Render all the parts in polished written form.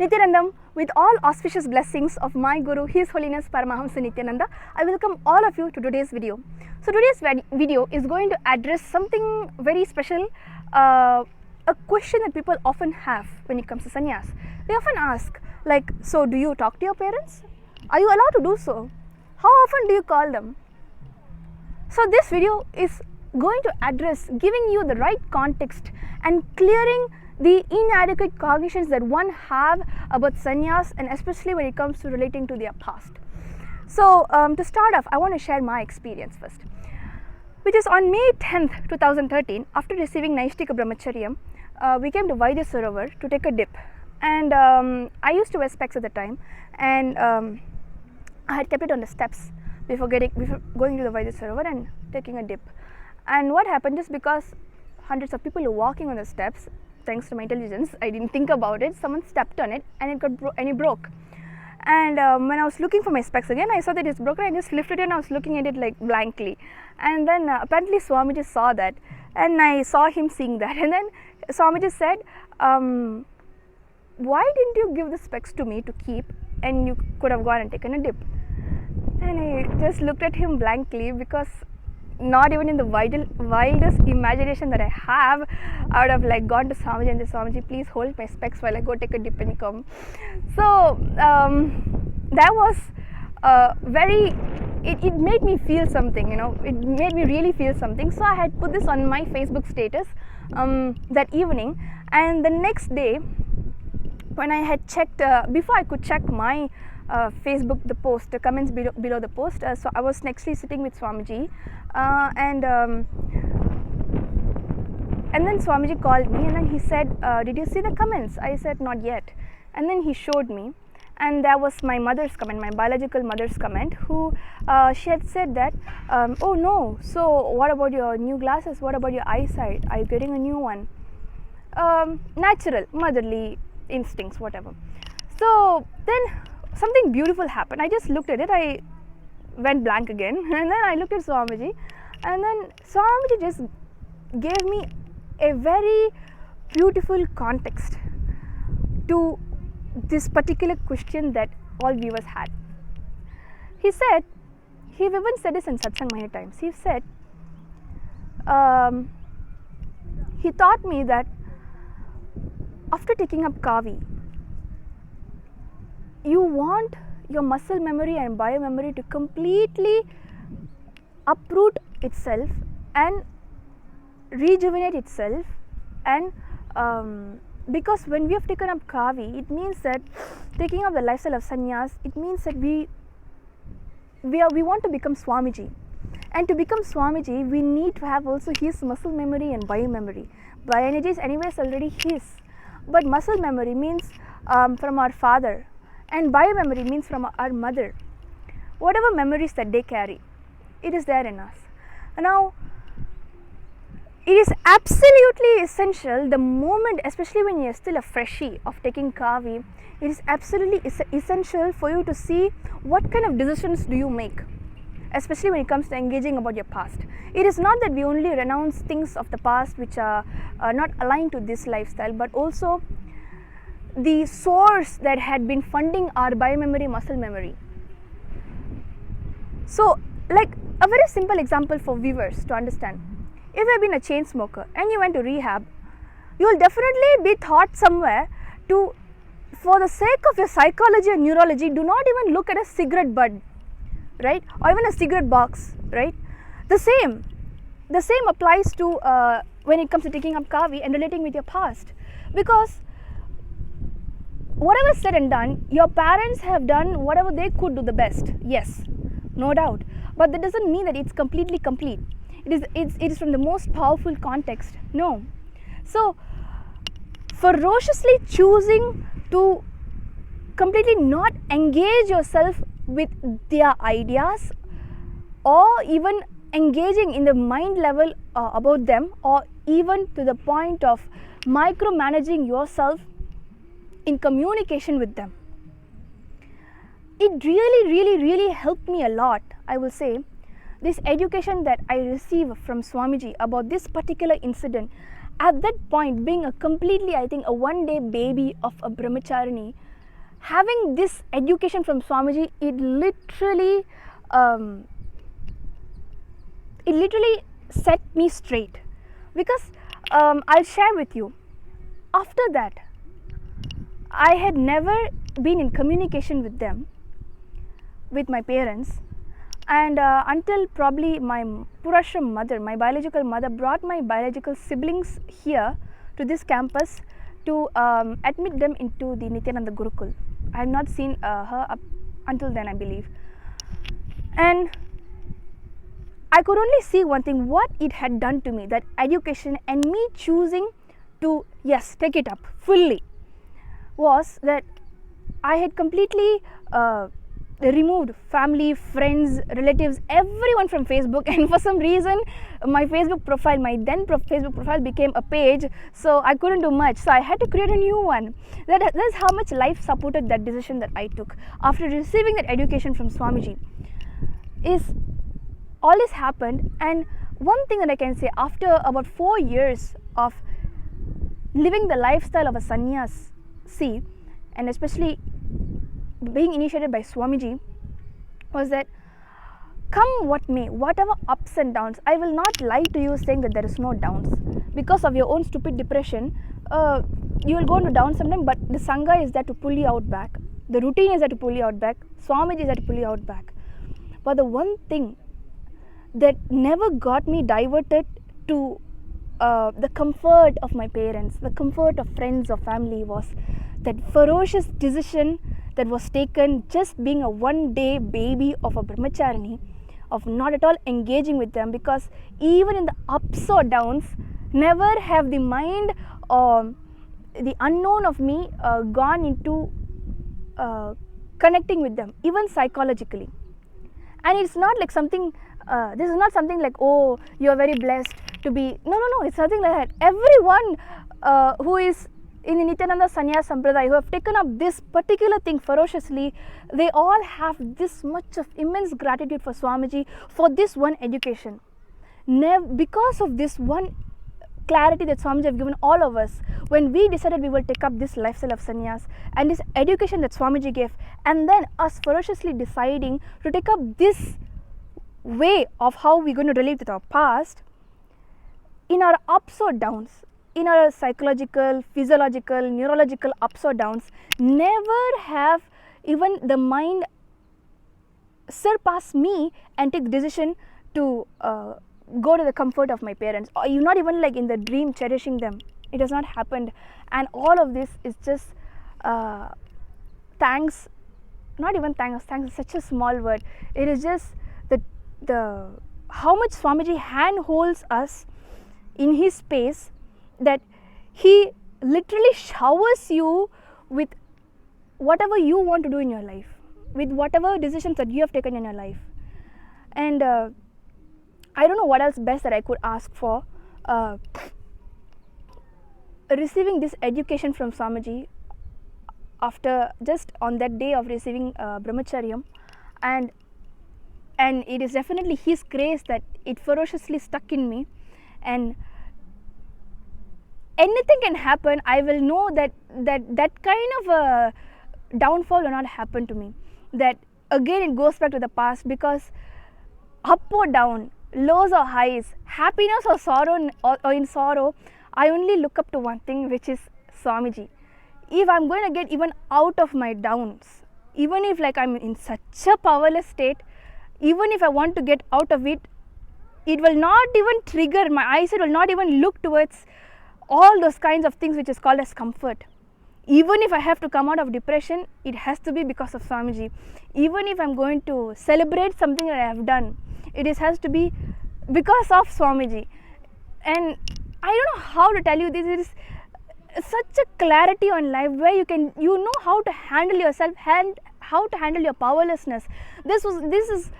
Nithyanandam, with all auspicious blessings of my Guru, His Holiness Paramahamsa Nithyananda, I welcome all of you to today's video. So today's video is going to address something very special, a question that people often have when it comes to sannyas. They often ask, like, so do you talk to your parents? Are you allowed to do so? How often do you call them? So this video is going to address giving you the right context and clearing the inadequate cognitions that one have about sannyas, and especially when it comes to relating to their past. So to start off, I want to share my experience first, which is on May 10th, 2013, after receiving Naishtika Brahmacharyam, we came to Vaidya Sarovar to take a dip, and I used to wear specs at the time, and I had kept it on the steps before going to the Vaidya Sarovar and taking a dip. And what happened, just because hundreds of people were walking on the steps, thanks to my intelligence, I didn't think about it, someone stepped on it and it broke. And when I was looking for my specs again, I saw that it's broken. I just lifted it and I was looking at it like blankly. And then apparently Swamiji saw that, and I saw him seeing that. And then Swamiji said, why didn't you give the specs to me to keep, and you could have gone and taken a dip? And I just looked at him blankly, because not even in the wildest imagination that I have, I would have like gone to Swamiji and said, Swamiji, please hold my specs while I go take a dip and come. So that was it made me feel something, it made me really feel something. So I had put this on my Facebook status that evening, and the next day when I had checked, before I could check my Facebook, the post, the comments below the post, so I was nextly sitting with Swamiji, and then Swamiji called me, and then he said, did you see the comments? I said, not yet. And then he showed me, and there was my mother's comment, my biological mother's comment, who she had said that, oh no, so what about your new glasses, what about your eyesight, are you getting a new one? Natural, motherly instincts, whatever. So then something beautiful happened. I just looked at it, I went blank again, and then I looked at Swamiji, and then Swamiji just gave me a very beautiful context to this particular question that all viewers had. He said, he even said this in satsang many times, he said, he taught me that after taking up Kaavi, you want your muscle memory and biomemory to completely uproot itself and rejuvenate itself, and because when we have taken up Kaavi, it means that taking up the lifestyle of sannyas, it means that we want to become Swamiji, and to become Swamiji we need to have also his muscle memory and biomemory. Bioenergy is anyways already his, but muscle memory means from our father, and biomemory means from our mother. Whatever memories that they carry, it is there in us. Now, it is absolutely essential the moment, especially when you are still a freshie of taking Kaavi, it is absolutely essential for you to see what kind of decisions do you make, especially when it comes to engaging about your past. It is not that we only renounce things of the past which are not aligned to this lifestyle, but also the source that had been funding our biomemory, muscle memory. So, like a very simple example for viewers to understand. If you have been a chain smoker and you went to rehab, you will definitely be taught somewhere to, for the sake of your psychology and neurology, do not even look at a cigarette bud, right? Or even a cigarette box, right? The same applies to when it comes to taking up Kaavi and relating with your past, because whatever is said and done, your parents have done whatever they could do the best, yes, no doubt, but that doesn't mean that it's completely complete. It is from the most powerful context, no. So ferociously choosing to completely not engage yourself with their ideas, or even engaging in the mind level about them, or even to the point of micromanaging yourself in communication with them, it really helped me a lot. I will say this education that I received from Swamiji about this particular incident, at that point being a completely, I think, a one-day baby of a brahmacharini, having this education from Swamiji, it literally set me straight, because I'll share with you, after that I had never been in communication with them, with my parents, and until probably my Purashram mother, my biological mother, brought my biological siblings here to this campus to admit them into the Nithyananda Gurukul. I have not seen her up until then, I believe. And I could only see one thing, what it had done to me, that education, and me choosing to, yes, take it up fully, was that I had completely removed family, friends, relatives, everyone from Facebook. And for some reason my Facebook profile, my then Facebook profile, became a page, so I couldn't do much, so I had to create a new one. That's how much life supported that decision that I took after receiving that education from Swamiji. Is all this happened, and one thing that I can say, after about 4 years of living the lifestyle of a sannyasi, and especially being initiated by Swamiji, was that come what may, whatever ups and downs, I will not lie to you saying that there is no downs. Because of your own stupid depression, you will go into down sometime, but the Sangha is there to pull you out back. The routine is there to pull you out back. Swamiji is there to pull you out back. But the one thing that never got me diverted to the comfort of my parents, the comfort of friends or family, was that ferocious decision that was taken, just being a one-day baby of a brahmacharini, of not at all engaging with them, because even in the ups or downs, never have the mind or the unknown of me gone into connecting with them, even psychologically. And it's not like something, this is not something like, oh, you are very blessed to be, no, it's nothing like that. Everyone who is in the Nithyananda Sannyas Sampradaya, who have taken up this particular thing ferociously, they all have this much of immense gratitude for Swamiji for this one education. Because of this one clarity that Swamiji have given all of us, when we decided we will take up this lifestyle of sannyas, and this education that Swamiji gave, and then us ferociously deciding to take up this way of how we're going to relate with our past, in our ups or downs, in our psychological, physiological, neurological ups or downs, never have even the mind surpass me and take the decision to go to the comfort of my parents, or you're not even like in the dream cherishing them. It has not happened. And all of this is just thanks, not even thanks is such a small word. It is just the how much Swamiji handholds us in his space, that he literally showers you with whatever you want to do in your life, with whatever decisions that you have taken in your life. And I don't know what else best that I could ask for. Receiving this education from Swamiji after just on that day of receiving brahmacharyam, and it is definitely his grace that it ferociously stuck in me, and anything can happen. I will know that kind of a downfall will not happen to me. That again it goes back to the past, because up or down, lows or highs, happiness or sorrow, or in sorrow, I only look up to one thing, which is Swamiji. If I'm going to get even out of my downs, even if like I'm in such a powerless state, even if I want to get out of it, it will not even trigger, my eyesight will not even look towards all those kinds of things which is called as comfort. Even if I have to come out of depression, it has to be because of Swamiji. Even if I'm going to celebrate something that I have done, it has to be because of Swamiji. And I don't know how to tell you this. It is such a clarity on life, where you know how to handle yourself, how to handle your powerlessness. This is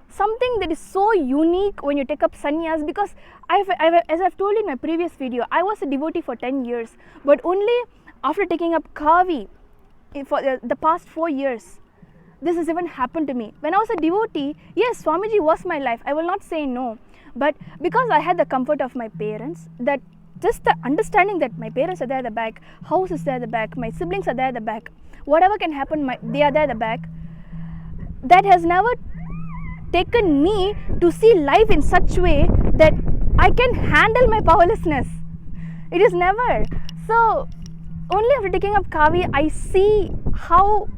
something that is so unique when you take up sannyas, because as I've told you in my previous video, I was a devotee for 10 years, but only after taking up Kaavi for the past 4 years, this has even happened to me. When I was a devotee, yes, Swamiji was my life, I will not say no, but because I had the comfort of my parents, that just the understanding that my parents are there at the back, house is there at the back, my siblings are there at the back, whatever can happen, they are there at the back, that has never taken me to see life in such way that I can handle my powerlessness. It is never. So only after taking up Kaavi, I see how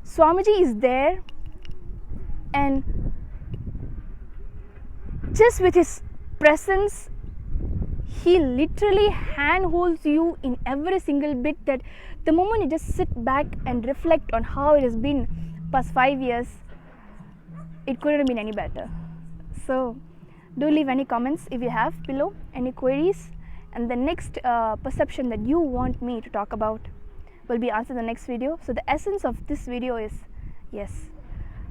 Swamiji is there, and just with his presence, he literally handholds you in every single bit, that the moment you just sit back and reflect on how it has been past 5 years, it couldn't have been any better. So do leave any comments if you have below, any queries, and the next perception that you want me to talk about will be answered in the next video. So the essence of this video is, yes,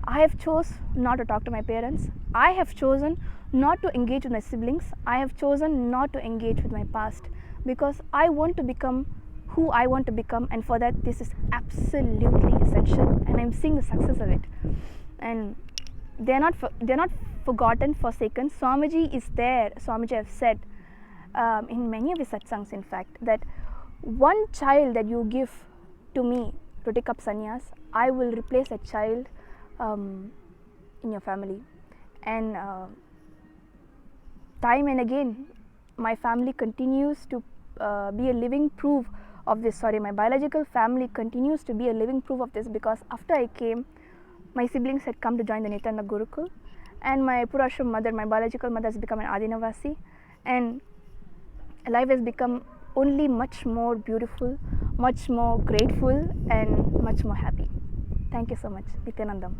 I have chosen not to talk to my parents. I have chosen not to engage with my siblings. I have chosen not to engage with my past, because I want to become who I want to become, and for that this is absolutely essential, and I'm seeing the success of it. And they're not forgotten, forsaken. Swamiji is there. Swamiji have said in many of his satsangs, in fact, that one child that you give to me to take up sannyas, I will replace a child in your family. And time and again, my family continues to be a living proof of this. My biological family continues to be a living proof of this, because after I came, my siblings had come to join the Nithyananda Gurukul, and my Purashram mother, my biological mother, has become an Adinavasi, and life has become only much more beautiful, much more grateful, and much more happy. Thank you so much. Nithyanandam.